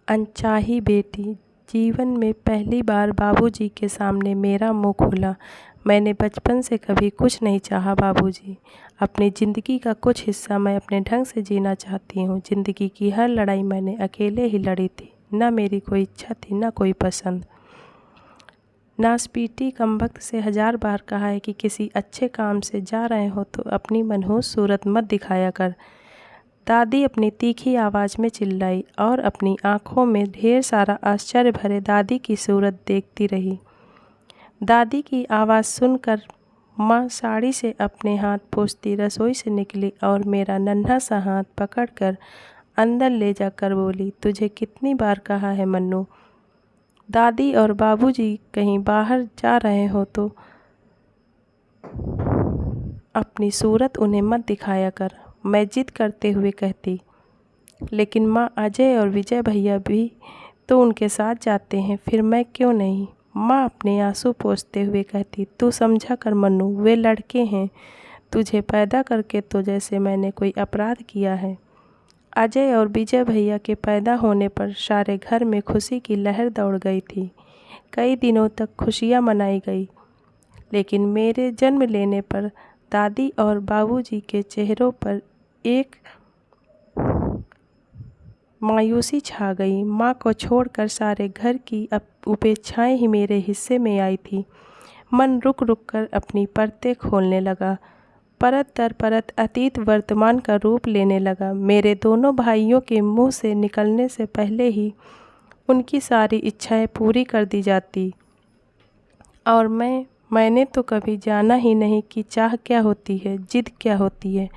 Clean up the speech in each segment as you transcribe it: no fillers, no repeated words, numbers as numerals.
अनचाही बेटी। जीवन में पहली बार बाबूजी के सामने मेरा मुंह खुला। मैंने बचपन से कभी कुछ नहीं चाहा बाबूजी। अपनी ज़िंदगी का कुछ हिस्सा मैं अपने ढंग से जीना चाहती हूँ। ज़िंदगी की हर लड़ाई मैंने अकेले ही लड़ी थी। न मेरी कोई इच्छा थी, न कोई पसंद। नासपीटी कमबख्त से 1000 बार कहा है कि किसी अच्छे काम से जा रहे हो तो अपनी मनहूस सूरत मत दिखाया कर। दादी अपनी तीखी आवाज़ में चिल्लाई और अपनी आंखों में ढेर सारा आश्चर्य भरे दादी की सूरत देखती रही। दादी की आवाज़ सुनकर माँ साड़ी से अपने हाथ पोंछती रसोई से निकली और मेरा नन्हा सा हाथ पकड़कर अंदर ले जाकर बोली, तुझे कितनी बार कहा है मन्नू, दादी और बाबूजी कहीं बाहर जा रहे हो तो अपनी सूरत उन्हें मत दिखाया कर। मैं जिद करते हुए कहती, लेकिन माँ अजय और विजय भैया भी तो उनके साथ जाते हैं, फिर मैं क्यों नहीं। माँ अपने आंसू पोंछते हुए कहती, तू समझा कर मन्नू, वे लड़के हैं। तुझे पैदा करके तो जैसे मैंने कोई अपराध किया है। अजय और विजय भैया के पैदा होने पर सारे घर में खुशी की लहर दौड़ गई थी। कई दिनों तक खुशियाँ मनाई गई, लेकिन मेरे जन्म लेने पर दादी और बाबूजी के चेहरों पर एक मायूसी छा गई। माँ को छोड़कर सारे घर की उपेक्षाएं ही मेरे हिस्से में आई थी। मन रुक रुक कर अपनी परतें खोलने लगा। परत दर परत अतीत वर्तमान का रूप लेने लगा। मेरे दोनों भाइयों के मुंह से निकलने से पहले ही उनकी सारी इच्छाएं पूरी कर दी जाती और मैंने तो कभी जाना ही नहीं कि चाह क्या होती है, जिद क्या होती है।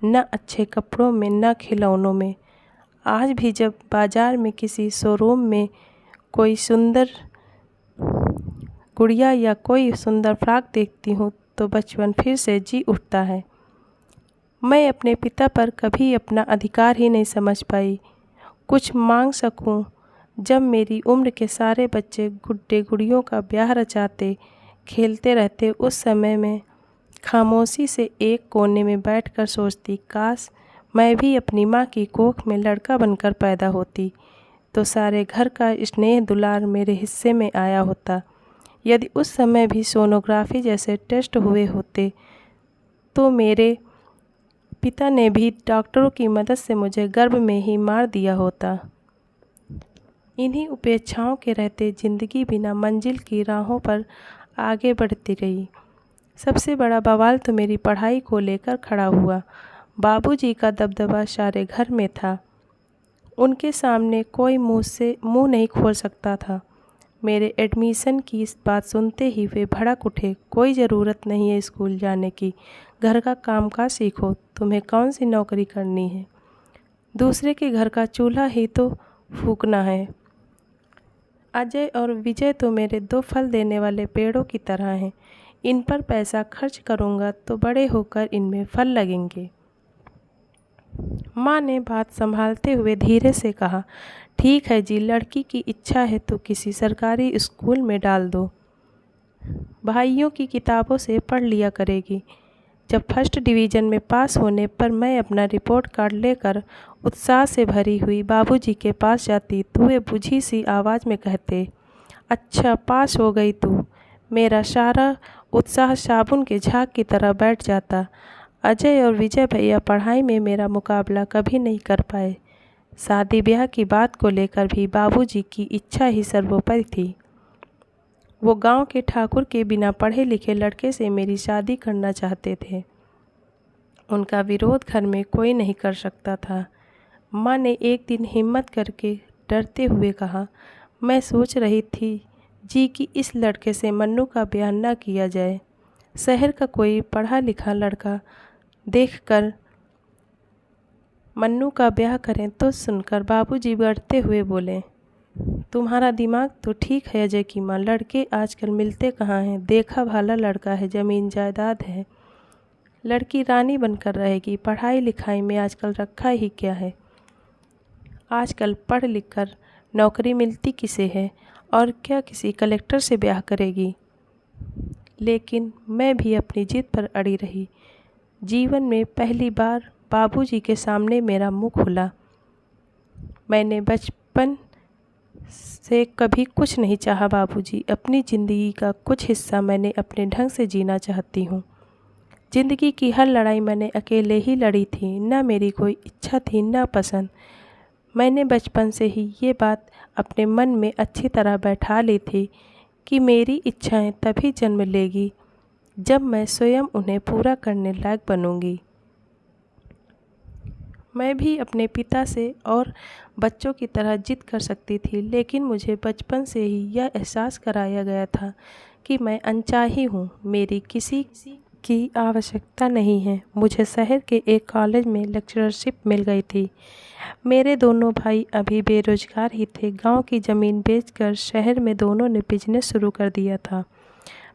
न अच्छे कपड़ों में, न खिलौनों में। आज भी जब बाज़ार में किसी शोरूम में कोई सुंदर गुड़िया या कोई सुंदर फ्रॉक देखती हूँ तो बचपन फिर से जी उठता है। मैं अपने पिता पर कभी अपना अधिकार ही नहीं समझ पाई, कुछ मांग सकूं। जब मेरी उम्र के सारे बच्चे गुड्डे गुड़ियों का ब्याह रचाते, खेलते रहते, उस समय में खामोशी से एक कोने में बैठकर सोचती, काश मैं भी अपनी माँ की कोख में लड़का बनकर पैदा होती तो सारे घर का स्नेह दुलार मेरे हिस्से में आया होता। यदि उस समय भी सोनोग्राफी जैसे टेस्ट हुए होते तो मेरे पिता ने भी डॉक्टरों की मदद से मुझे गर्भ में ही मार दिया होता। इन्हीं उपेक्षाओं के रहते ज़िंदगी बिना मंजिल की राहों पर आगे बढ़ती रही। सबसे बड़ा बवाल तो मेरी पढ़ाई को लेकर खड़ा हुआ। बाबूजी का दबदबा सारे घर में था। उनके सामने कोई मुंह नहीं खोल सकता था। मेरे एडमिशन की इस बात सुनते ही वे भड़क उठे, कोई ज़रूरत नहीं है स्कूल जाने की, घर का कामकाज सीखो, तुम्हें कौन सी नौकरी करनी है, दूसरे के घर का चूल्हा ही तो फूकना है। अजय और विजय तो मेरे 2 फल देने वाले पेड़ों की तरह हैं। इन पर पैसा खर्च करूँगा तो बड़े होकर इनमें फल लगेंगे। माँ ने बात संभालते हुए धीरे से कहा, ठीक है जी, लड़की की इच्छा है तो किसी सरकारी स्कूल में डाल दो, भाइयों की किताबों से पढ़ लिया करेगी। जब फर्स्ट डिवीज़न में पास होने पर मैं अपना रिपोर्ट कार्ड लेकर उत्साह से भरी हुई बाबूजी के पास जाती तो वे बुझी सी आवाज़ में कहते, अच्छा पास हो गई तू। मेरा सारा उत्साह साबुन के झाग की तरह बैठ जाता। अजय और विजय भैया पढ़ाई में मेरा मुकाबला कभी नहीं कर पाए। शादी ब्याह की बात को लेकर भी बाबूजी की इच्छा ही सर्वोपरि थी। वो गांव के ठाकुर के बिना पढ़े लिखे लड़के से मेरी शादी करना चाहते थे। उनका विरोध घर में कोई नहीं कर सकता था। माँ ने एक दिन हिम्मत करके डरते हुए कहा, मैं सोच रही थी जी कि इस लड़के से मन्नू का ब्याह न किया जाए। शहर का कोई पढ़ा लिखा लड़का देखकर मन्नू का ब्याह करें। तो सुनकर बाबूजी बढ़ते हुए बोले, तुम्हारा दिमाग तो ठीक है अजय की माँ, लड़के आजकल मिलते कहाँ हैं, देखा भाला लड़का है, ज़मीन जायदाद है, लड़की रानी बनकर रहेगी, पढ़ाई लिखाई में आजकल रखा ही क्या है। आजकल पढ़ लिख कर नौकरी मिलती किसे है और क्या किसी कलेक्टर से ब्याह करेगी। लेकिन मैं भी अपनी जिद पर अड़ी रही। जीवन में पहली बार बाबूजी के सामने मेरा मुंह खुला। मैंने बचपन से कभी कुछ नहीं चाहा बाबूजी। अपनी ज़िंदगी का कुछ हिस्सा मैंने अपने ढंग से जीना चाहती हूँ। ज़िंदगी की हर लड़ाई मैंने अकेले ही लड़ी थी, न मेरी कोई इच्छा थी न पसंद। मैंने बचपन से ही ये बात अपने मन में अच्छी तरह बैठा ली थी कि मेरी इच्छाएं तभी जन्म लेगी जब मैं स्वयं उन्हें पूरा करने लायक बनूंगी। मैं भी अपने पिता से और बच्चों की तरह जिद कर सकती थी, लेकिन मुझे बचपन से ही यह एहसास कराया गया था कि मैं अनचाही हूँ, मेरी किसी की आवश्यकता नहीं है। मुझे शहर के एक कॉलेज में लेक्चरशिप मिल गई थी। मेरे दोनों भाई अभी बेरोजगार ही थे। गांव की ज़मीन बेचकर शहर में दोनों ने बिजनेस शुरू कर दिया था।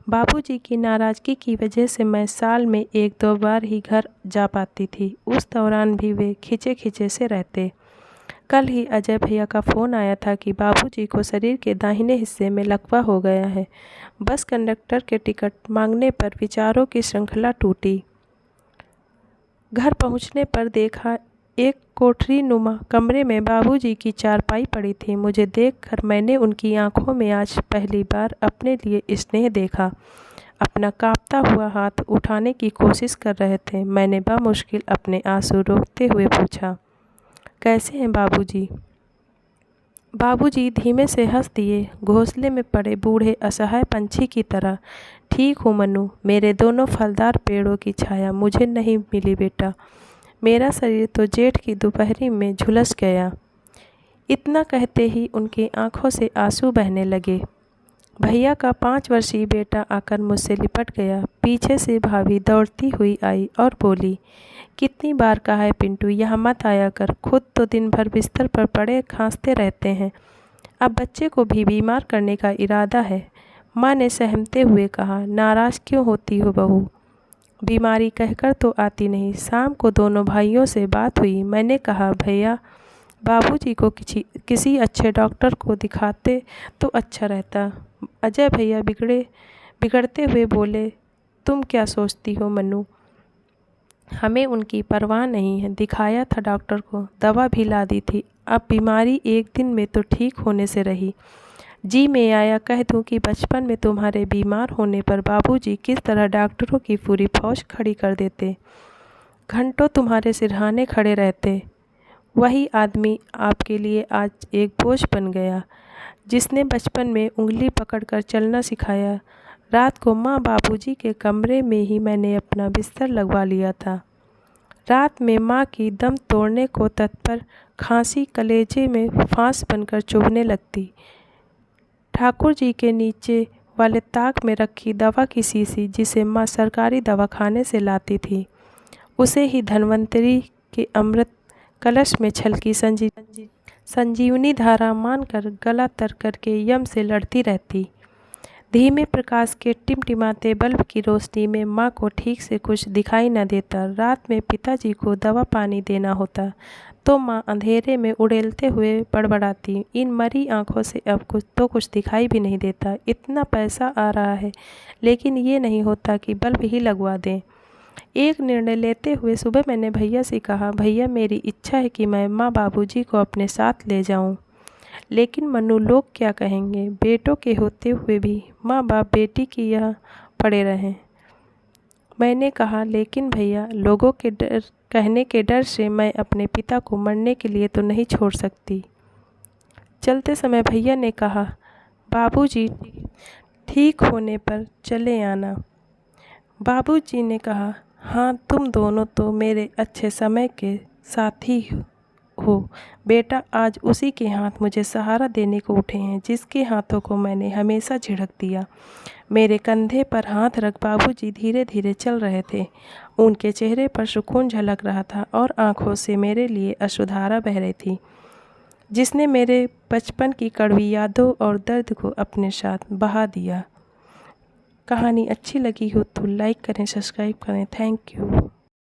बाबूजी की नाराज़गी की वजह से मैं साल में 1-2 बार ही घर जा पाती थी। उस दौरान भी वे खिंचे खिंचे से रहते। कल ही अजय भैया का फ़ोन आया था कि बाबूजी को शरीर के दाहिने हिस्से में लकवा हो गया है। बस कंडक्टर के टिकट मांगने पर विचारों की श्रृंखला टूटी। घर पहुंचने पर देखा एक कोठरी नुमा कमरे में बाबूजी की चारपाई पड़ी थी। मुझे देखकर मैंने उनकी आंखों में आज पहली बार अपने लिए स्नेह देखा। अपना कांपता हुआ हाथ उठाने की कोशिश कर रहे थे। मैंने बामुश्किल अपने आंसू रोकते हुए पूछा, कैसे हैं बाबूजी? बाबूजी धीमे से हंस दिए, घोंसले में पड़े बूढ़े असहाय पंछी की तरह। ठीक हूँ मनु, मेरे दोनों फलदार पेड़ों की छाया मुझे नहीं मिली बेटा। मेरा शरीर तो जेठ की दोपहरी में झुलस गया। इतना कहते ही उनकी आंखों से आंसू बहने लगे। भैया का 5 वर्षीय बेटा आकर मुझसे लिपट गया। पीछे से भाभी दौड़ती हुई आई और बोली, कितनी बार कहा है पिंटू, यहाँ मत आया कर, खुद तो दिन भर बिस्तर पर पड़े खांसते रहते हैं, अब बच्चे को भी बीमार करने का इरादा है। माँ ने सहमते हुए कहा, नाराज़ क्यों होती हो बहू? बीमारी कहकर तो आती नहीं। शाम को दोनों भाइयों से बात हुई। मैंने कहा, भैया बाबूजी को किसी अच्छे डॉक्टर को दिखाते तो अच्छा रहता। अजय भैया बिगड़ते हुए बोले, तुम क्या सोचती हो मनु, हमें उनकी परवाह नहीं है। दिखाया था डॉक्टर को, दवा भी ला दी थी, अब बीमारी एक दिन में तो ठीक होने से रही। जी में आया कह दूं कि बचपन में तुम्हारे बीमार होने पर बाबूजी किस तरह डॉक्टरों की पूरी फौज खड़ी कर देते, घंटों तुम्हारे सिरहाने खड़े रहते। वही आदमी आपके लिए आज एक बोझ बन गया, जिसने बचपन में उंगली पकड़कर चलना सिखाया। रात को माँ बाबूजी के कमरे में ही मैंने अपना बिस्तर लगवा लिया था। रात में माँ की दम तोड़ने को तत्पर खांसी कलेजे में फांस बनकर चुभने लगती। ठाकुर जी के नीचे वाले ताक में रखी दवा की शीशी, जिसे माँ सरकारी दवाखाने से लाती थी, उसे ही धन्वंतरी के अमृत कलश में छलकी संजीवनी धारा मानकर गला तर करके यम से लड़ती रहती। धीमे प्रकाश के टिमटिमाते बल्ब की रोशनी में माँ को ठीक से कुछ दिखाई न देता। रात में पिताजी को दवा पानी देना होता तो माँ अंधेरे में उड़ेलते हुए बड़बड़ाती, इन मरी आंखों से अब कुछ दिखाई भी नहीं देता। इतना पैसा आ रहा है लेकिन ये नहीं होता कि बल्ब ही लगवा दें। एक निर्णय लेते हुए सुबह मैंने भैया से कहा, भैया मेरी इच्छा है कि मैं माँ बाबूजी को अपने साथ ले जाऊं, लेकिन मनु लोग क्या कहेंगे? बेटों के होते हुए भी माँ बाप बेटी की यह पड़े रहें। मैंने कहा, लेकिन भैया लोगों के कहने के डर से मैं अपने पिता को मरने के लिए तो नहीं छोड़ सकती। चलते समय भैया ने कहा, बाबूजी ठीक होने पर चले आना। बाबूजी ने कहा, हाँ तुम दोनों तो मेरे अच्छे समय के साथी हो बेटा। आज उसी के हाथ मुझे सहारा देने को उठे हैं, जिसके हाथों को मैंने हमेशा झिड़क दिया। मेरे कंधे पर हाथ रख बाबूजी धीरे धीरे चल रहे थे। उनके चेहरे पर सुकून झलक रहा था और आंखों से मेरे लिए अश्रुधारा बह रही थी, जिसने मेरे बचपन की कड़वी यादों और दर्द को अपने साथ बहा दिया। कहानी अच्छी लगी हो तो लाइक करें, सब्सक्राइब करें। Thank you.